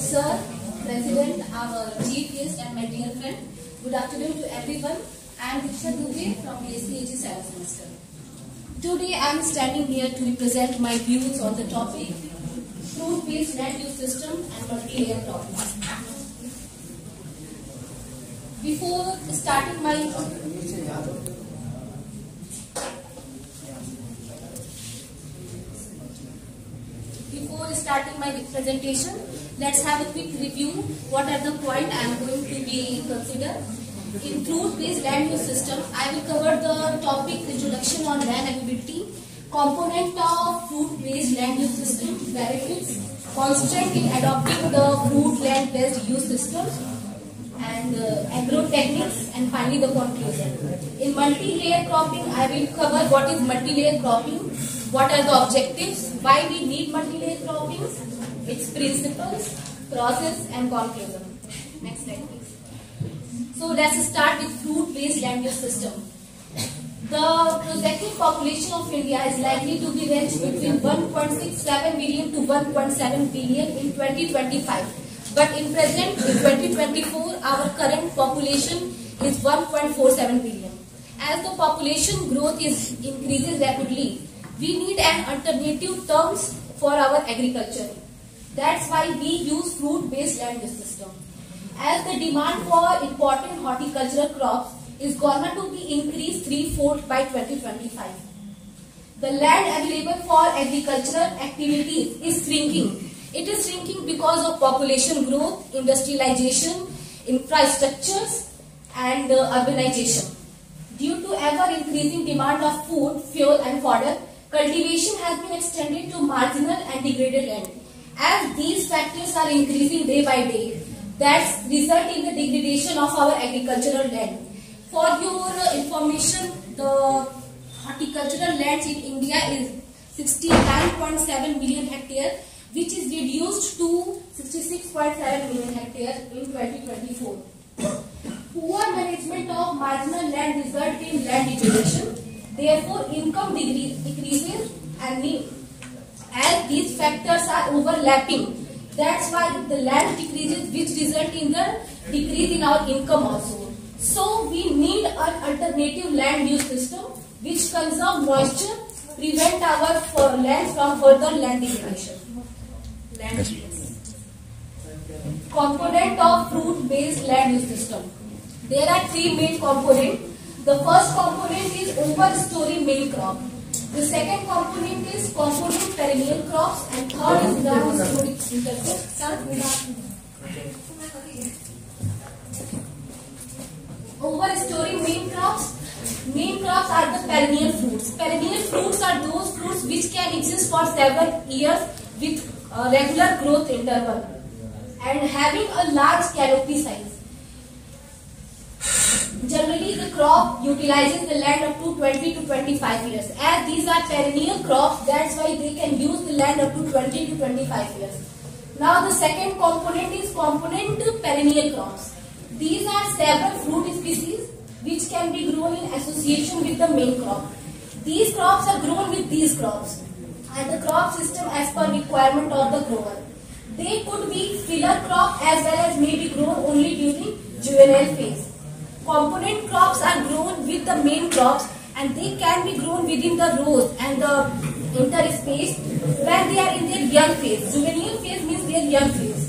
Sir, President, our chief guest and my dear friend, good afternoon to everyone. I am Diksha Dubey from BSc 7th semester. Today I am standing here to represent my views on the topic fruit-based land use system and multi-layer cropping. Before starting my presentation, let's have a quick review. What are the points I am going to be consider. In fruit-based land use system, I will cover the topic introduction on land availability, component of fruit-based land use system, benefits, constraint in adopting the fruit land-based use systems, and agro techniques, and finally the conclusion. In multi-layer cropping, I will cover what is multi-layer cropping, what are the objectives, why we need multi-layer cropping, its principles, process, and conclusion. Next slide, please. So let's start with fruit-based land use system. The projected population of India is likely to be ranged between 1.67 billion to 1.7 billion in 2025. But in present, in 2024, our current population is 1.47 billion. As the population growth increases rapidly, we need an alternative terms for our agriculture. That's why we use fruit-based land use system. As the demand for important horticultural crops is going to be increased threefold by 2025. The land available for agricultural activities is shrinking. It is shrinking because of population growth, industrialization, infrastructures, and urbanization. Due to ever increasing demand of food, fuel, and fodder, cultivation has been extended to marginal and degraded land. As these factors are increasing day by day, that result in the degradation of our agricultural land. For your information, the horticultural land in India is 69.7 million hectares, which is reduced to 66.7 million hectares in 2024. Poor management of marginal land results in land degradation. Therefore, income decreases and need. As these factors are overlapping, that's why the land decreases, which result in the decrease in our income also. So we need an alternative land use system which conserve moisture, prevent our land from further land degradation. Component of fruit-based land use system. There are three main components. The first component is overstory main crop. The second component is component perennial crops, and third is ground story intercrops. Overstory main crops. Main crops are the perennial fruits. Perennial fruits are those fruits which can exist for several years with a regular growth interval and having a large canopy size. Generally, the crop utilizes the land up to 20 to 25 years. As these are perennial crops, that's why they can use the land up to 20 to 25 years. Now, the second component is component perennial crops. These are several fruit species which can be grown in association with the main crop. These crops are grown with these crops and the crop system as per requirement of the grower. They could be filler crop as well as may be grown only during juvenile phase. Component crops are grown with the main crops and they can be grown within the rows and the interspace when they are in their young phase. Juvenile phase means their young phase.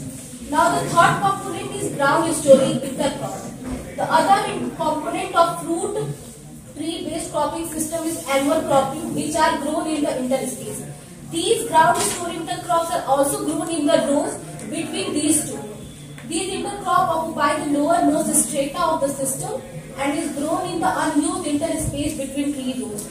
Now the third component is ground story intercrop. The other component of fruit tree-based cropping system is annual cropping, which are grown in the interspace. These ground story intercrops are also grown in the rows between these two. These intercrop occupy the lowermost strata of the system and is grown in the unused interspace between tree rows.